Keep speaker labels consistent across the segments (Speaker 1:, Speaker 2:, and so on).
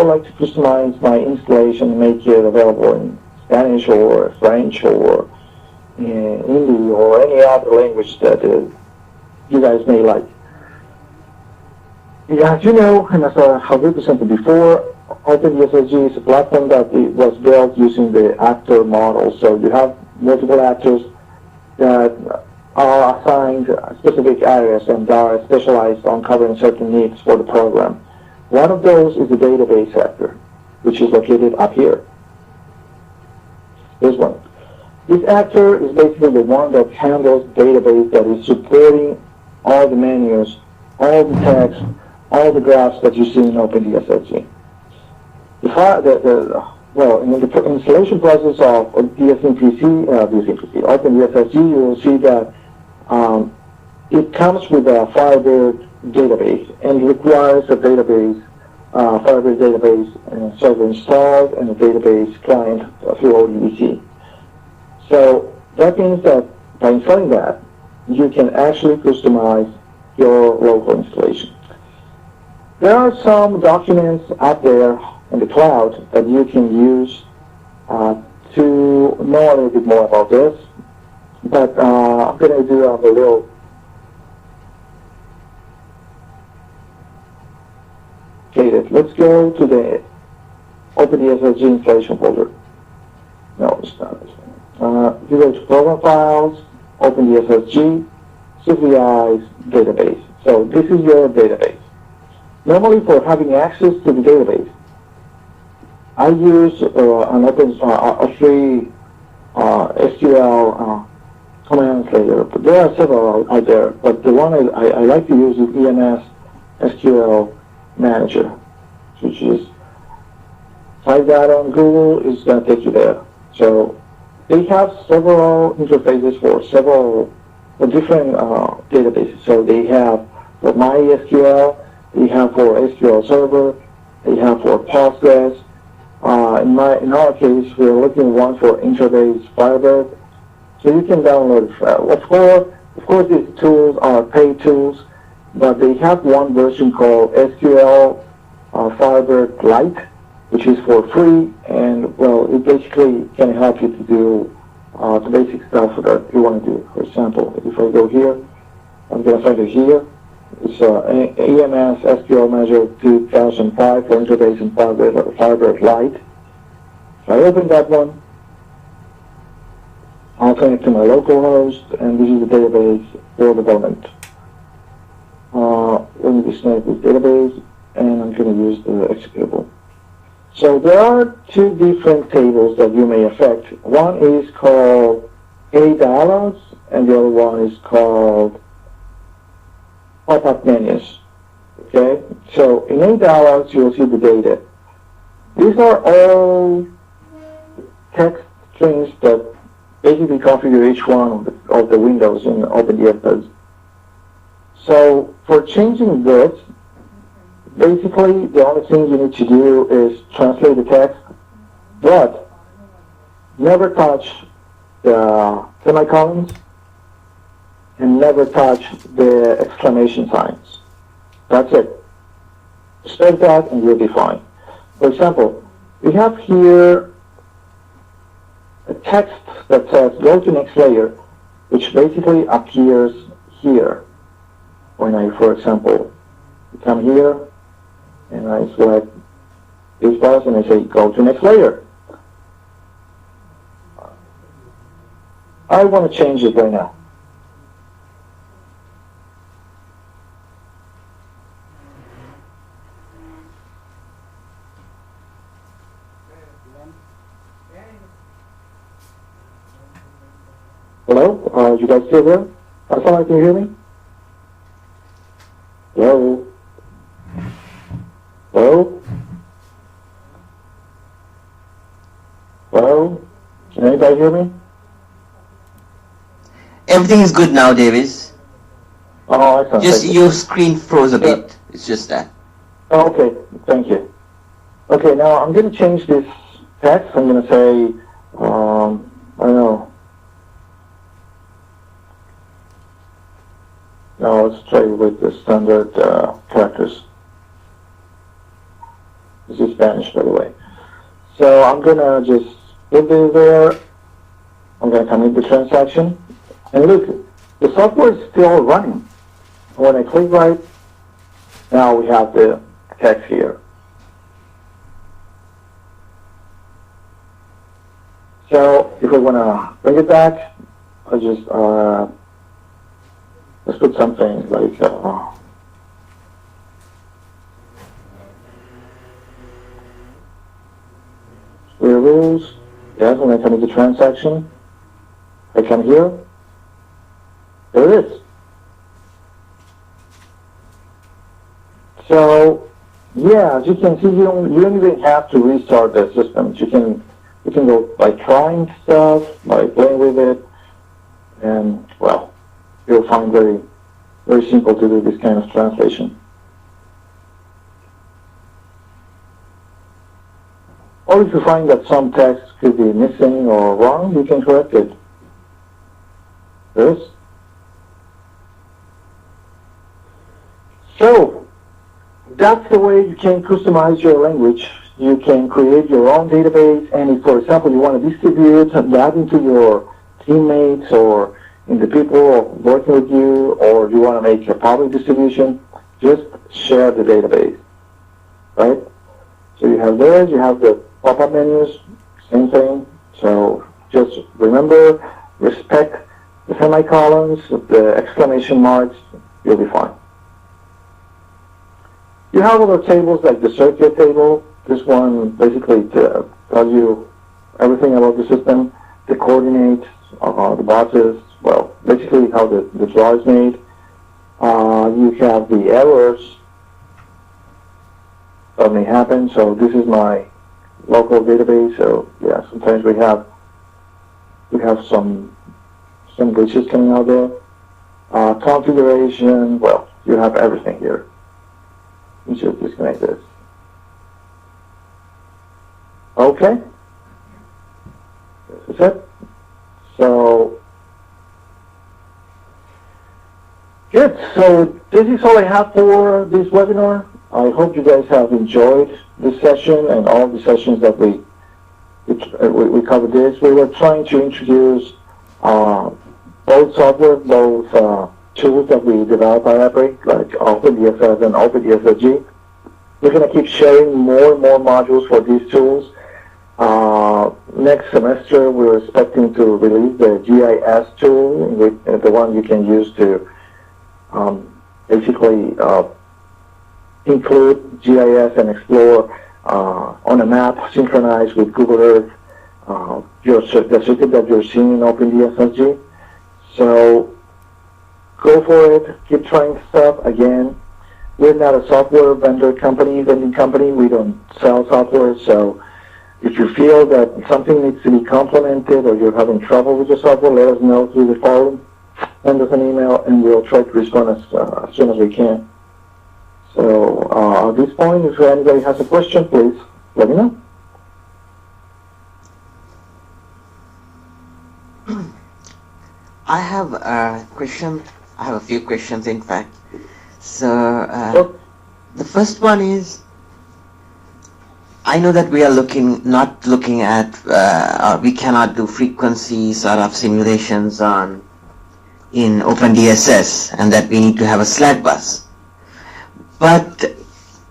Speaker 1: would like to customize my installation, make it available in Spanish or French or in Hindi or any other language that you guys may like. Yeah, as you know, and as I have represented before, OpenDSS is a platform that was built using the actor model. So you have multiple actors that are assigned specific areas and are specialized on covering certain needs for the program. One of those is the database actor, which is located up here. This one. This actor is basically the one that handles the database that is supporting all the menus, all the text, all the graphs that you see in OpenDSS. Well, in the installation process of OpenDSS, you will see that it comes with a Firebird database and requires a database, Firebird database server installed and a database client through ODBC. So that means that by installing that, you can actually customize your local installation. There are some documents out there in the cloud that you can use to know a little bit more about this, but I'm going to do a little let's go to the OpenDSS installation folder. No, it's not this one. You go to Program Files, OpenDSS, CVI's database. So this is your database. Normally, for having access to the database, I use a free SQL command layer. But there are several out there, but the one I like to use is EMS SQL Manager, which is type that on Google, is going to take you there. So they have several interfaces for several different databases. So they have for MySQL, they have for SQL Server, they have for Postgres. In our case, we're looking at one for Intraday Firebird. So you can download it. Of course, these tools are paid tools, but they have one version called SQL Firebird Lite, which is for free, and well, it basically can help you to do the basic stuff that you want to do. For example, if I go here, I'm going to find it here. It's EMS SQL Manager 2005 for Intraday and Firebird Lite. If I open that one, I'll connect to my local host, and this is the database for development. Let me disconnect this database, and I'm going to use the executable. So there are two different tables that you may affect. One is called A dialogues, and the other one is called pop-up menus. Okay? So in A dialogues, you will see the data. These are all text strings that basically configure each one of the windows in OpenDSS. So for changing this, basically the only thing you need to do is translate the text, but never touch the semicolons and never touch the exclamation signs. That's it. Save that and you'll be fine. For example, we have here a text that says go to next layer, which basically appears here. When I, for example, come here and I select this box and I say go to next layer. I want to change it right now. Hello? You guys still there? Can you hear me? Hello? Hello? Hello? Can anybody hear me?
Speaker 2: Everything is good now, Davis.
Speaker 1: Oh, excellent.
Speaker 2: Just your screen froze a bit. It's just that.
Speaker 1: Oh, okay. Thank you. Okay, now I'm going to change this text. I'm going to say, I don't know. Now let's try with the standard characters. This is Spanish, by the way. So I'm gonna just put this there. I'm gonna commit the transaction. And look, the software is still running. When I click right, now we have the text here. So if we wanna bring it back, I'll just let's put something like rules. Yes, when I come into transaction, I come here. There it is. So yeah, as you can see, you don't even have to restart the system. You can go by trying stuff, by playing with it, and well, you'll find very simple to do this kind of translation. Or if you find that some text could be missing or wrong, you can correct it. This. So that's the way you can customize your language. You can create your own database, and if, for example, you want to distribute that into your teammates or in the people working with you, or you want to make a public distribution, just share the database, right? So you have there, you have the pop-up menus, same thing. So just remember, respect the semicolons, the exclamation marks, you'll be fine. You have other tables like the circuit table. This one basically tells you everything about the system, the coordinates, the boxes, well, basically how the draw is made. You have the errors that may happen. So this is my local database. So yeah, sometimes we have some glitches coming out there. Configuration, well, you have everything here. You should disconnect this. Okay. This is it. So good. So this is all I have for this webinar. I hope you guys have enjoyed this session and all the sessions that we covered this. We were trying to introduce both software, both tools that we develop at EPRI, like OpenDSS and OpenDSSG. We're going to keep sharing more and more modules for these tools. Next semester, we're expecting to release the GIS tool, the one you can use to basically include GIS and explore on a map, synchronized with Google Earth, the circuit that you're seeing in OpenDSSG. So go for it. Keep trying stuff. Again, we're not a software vending company. We don't sell software. So if you feel that something needs to be complemented or you're having trouble with your software, let us know through the forum. Send us an email, and we'll try to respond as soon as we can. So at this point, if anybody has a question, please let me know.
Speaker 2: I have a question. I have a few questions, in fact. So the first one is, I know that we are not looking at, we cannot do frequency sort of simulations in OpenDSS, and that we need to have a slack bus. But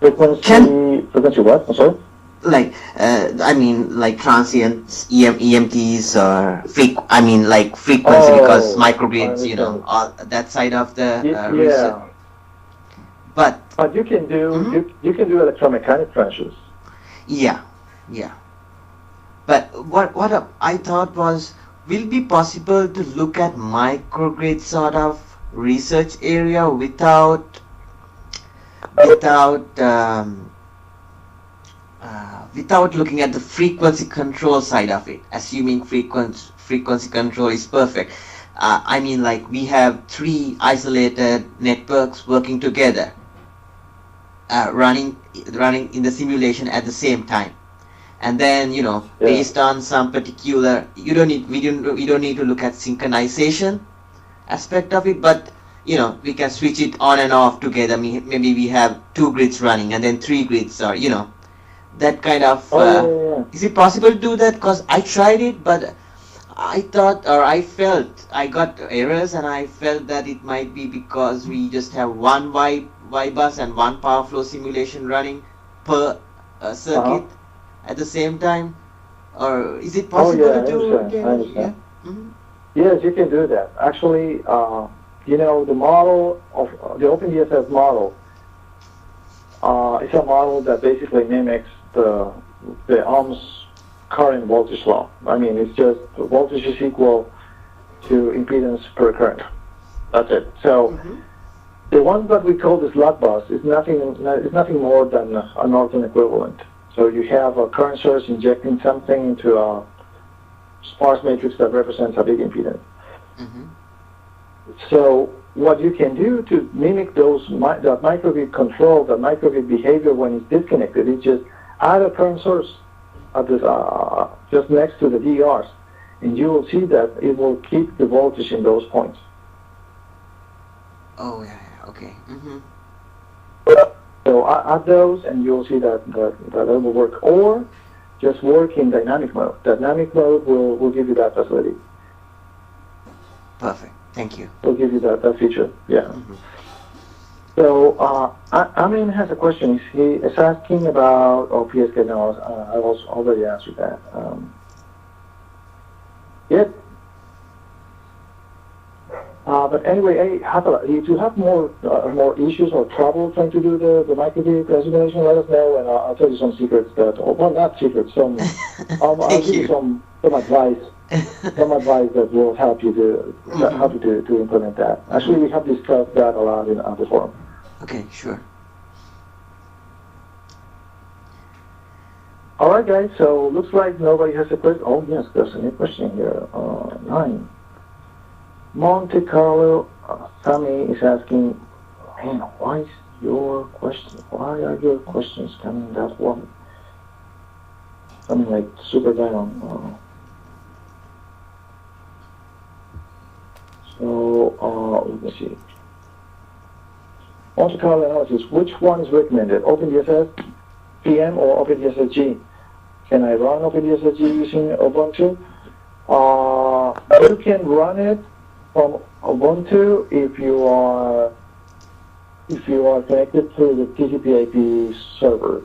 Speaker 1: frequency what? I'm sorry?
Speaker 2: Like, I mean, like transients, EMTs, or frequency, because microgrids, you know, all that side of the research. But
Speaker 1: you can do you can do electromechanic trenches.
Speaker 2: Yeah. But what I thought was, will it be possible to look at microgrid sort of research area without looking at the frequency control side of it, assuming frequency control is perfect. I mean, like, we have 3 isolated networks working together, running in the simulation at the same time, and then, you know, based on some particular, we don't need to look at synchronization aspect of it, but you know, we can switch it on and off together. Maybe we have 2 grids running and then 3 grids, or you know, that kind of.
Speaker 1: Oh, yeah.
Speaker 2: Is it possible to do that? Because I tried it, but I thought, or I felt, I got errors, and I felt that it might be because we just have one Y bus and one power flow simulation running per circuit at the same time. Or is it possible
Speaker 1: Oh, yeah,
Speaker 2: to do?
Speaker 1: I understand.
Speaker 2: Yeah. Mm-hmm.
Speaker 1: Yes, you can do that. Actually, you know, the model of the OpenDSS model is a model that basically mimics the Ohm's current voltage law. I mean, it's just voltage is equal to impedance per current. That's it. So the one that we call the slot bus is nothing more than a Norton equivalent. So you have a current source injecting something into a sparse matrix that represents a big impedance. So what you can do to mimic that microgrid control, that microgrid behavior when it's disconnected, is just add a current source at this, just next to the DRs, and you will see that it will keep the voltage in those points.
Speaker 2: Oh, yeah, okay.
Speaker 1: So add those, and you'll see that it will work. Or just work in dynamic mode. Dynamic mode will give you that facility.
Speaker 2: Perfect. Thank you.
Speaker 1: Will give you that feature. Yeah. So Amin has a question. He is asking about PSK. No, I was already answered that. Yep. But anyway, if you have more issues or trouble trying to do the microgrid simulation, let us know, and I'll tell you some secrets well, not secrets, I'll give you some advice, that will help you to implement that. Actually, we have discussed that a lot on the forum.
Speaker 2: Okay, sure.
Speaker 1: All right, guys. So looks like nobody has a question. Oh yes, there's a new question here. 9. Monte Carlo, Sammy is asking, man, why are your questions coming that one? Coming like super down. Let me see. Monte Carlo analysis, which one is recommended? OpenDSS PM or OpenDSS G? Can I run OpenDSS G using Ubuntu? You can run it from Ubuntu if you are connected to the TCP/IP server.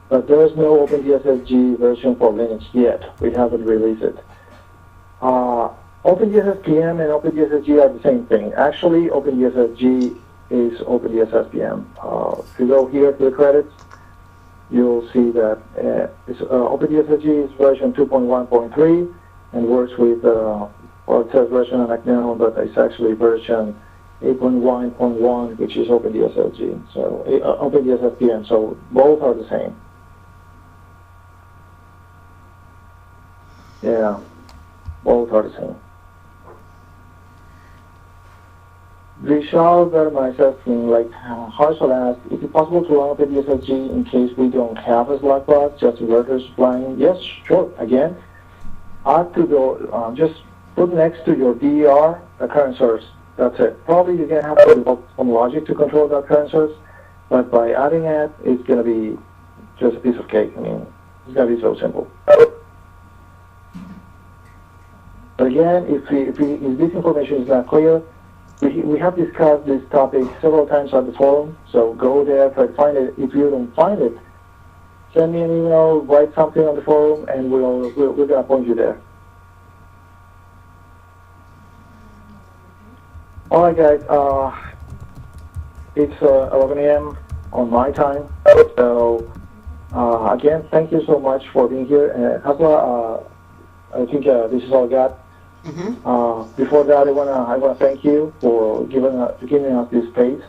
Speaker 1: But there is no OpenDSS G version for Linux yet. We haven't released it. OpenDSS PM and OpenDSS G are the same thing. Actually, OpenDSS G is OpenDSS PM. If you go here to the credits, you'll see that OpenDSS G is version 2.1.3 and works with it says version unknown, but it's actually version 8.1.1, which is OpenDSS G. So OpenDSS PM. So both are the same. Yeah, both are the same. Vishal Verma is asking, like, Harshal asked, is it possible to run OpenDSS G in case we don't have a slot bus, just inverters flying? Yes, sure. Again, add to the just put next to your DER a current source. That's it. Probably you're going to have to develop some logic to control that current source, but by adding it, it's going to be just a piece of cake. I mean, it's going to be so simple. But again, if this information is not clear, we have discussed this topic several times on the forum, so go there, try to find it. If you don't find it, send me an email, write something on the forum, and we're going to point you there. All right, guys. It's 11 a.m. on my time. So again, thank you so much for being here. Hasla, I think this is all I got. Before that, I wanna thank you for giving us this space.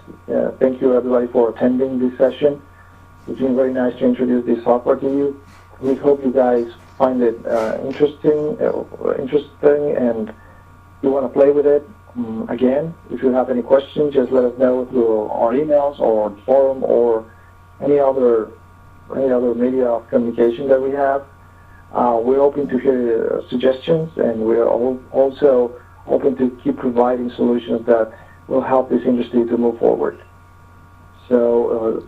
Speaker 1: Thank you everybody for attending this session. It's been very nice to introduce this software to you. We hope you guys find it interesting, and you want to play with it. Again, if you have any questions, just let us know through our emails or forum or any other media of communication that we have. We're open to hear suggestions, and we're also open to keep providing solutions that will help this industry to move forward. So,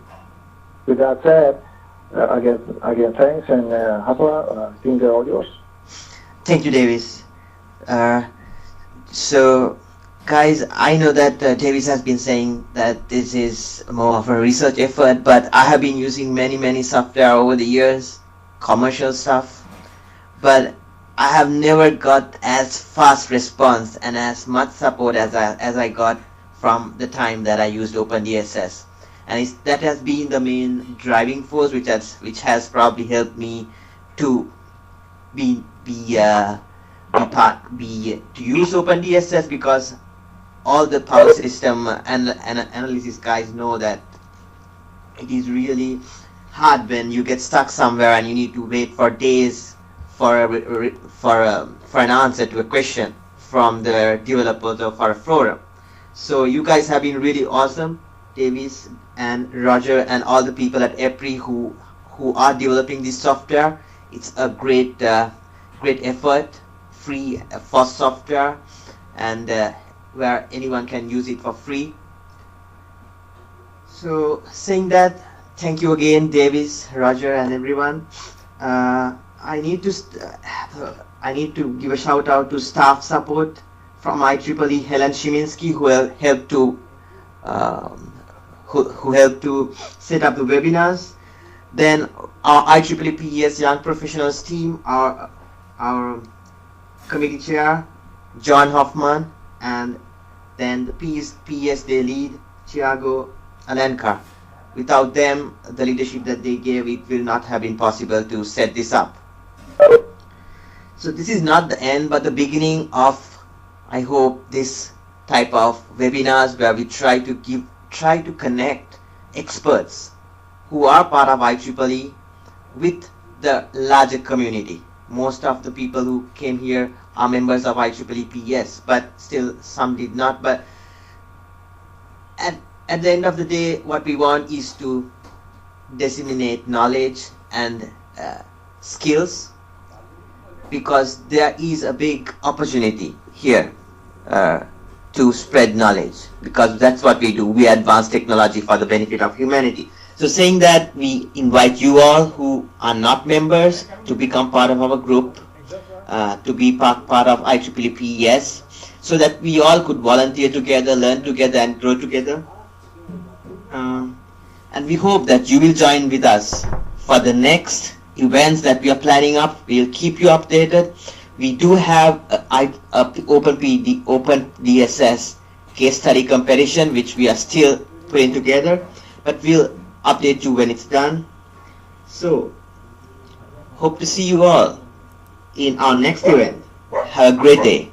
Speaker 1: with that said, Again, thanks, and Hasla, I think they're all yours.
Speaker 2: Thank you, Davis. So, guys, I know that Davis has been saying that this is more of a research effort, but I have been using many software over the years, commercial stuff, but I have never got as fast response and as much support as I got from the time that I used OpenDSS. And that has been the main driving force, which has probably helped me to to use OpenDSS, because all the power system and analysis guys know that it is really hard when you get stuck somewhere and you need to wait for days for an answer to a question from the developers or for a forum. So you guys have been really awesome, Davis and Roger and all the people at EPRI who are developing this software. It's a great effort, free for software, and where anyone can use it for free. So saying that, thank you again, Davis, Roger, and everyone. I need to give a shout out to staff support from IEEE, Helen Shiminski, who helped to set up the webinars. Then our IEEE PES Young Professionals team, our committee chair, John Hoffman, and then the PES Day lead, Thiago Alencar. Without them, the leadership that they gave, it will not have been possible to set this up. So this is not the end, but the beginning of, I hope, this type of webinars where we try to connect experts who are part of IEEE with the larger community. Most of the people who came here are members of IEEE PES, but still some did not. But at the end of the day, what we want is to disseminate knowledge and skills, because there is a big opportunity here to spread knowledge, because that's what we do. We advance technology for the benefit of humanity. So saying that, we invite you all who are not members to become part of our group, to be part of IEEE PES, so that we all could volunteer together, learn together, and grow together. And we hope that you will join with us for the next events that we are planning up. We'll keep you updated. We do have OpenDSS case study comparison, which we are still putting together, but we'll update you when it's done. So, hope to see you all in our next event. Have a great day.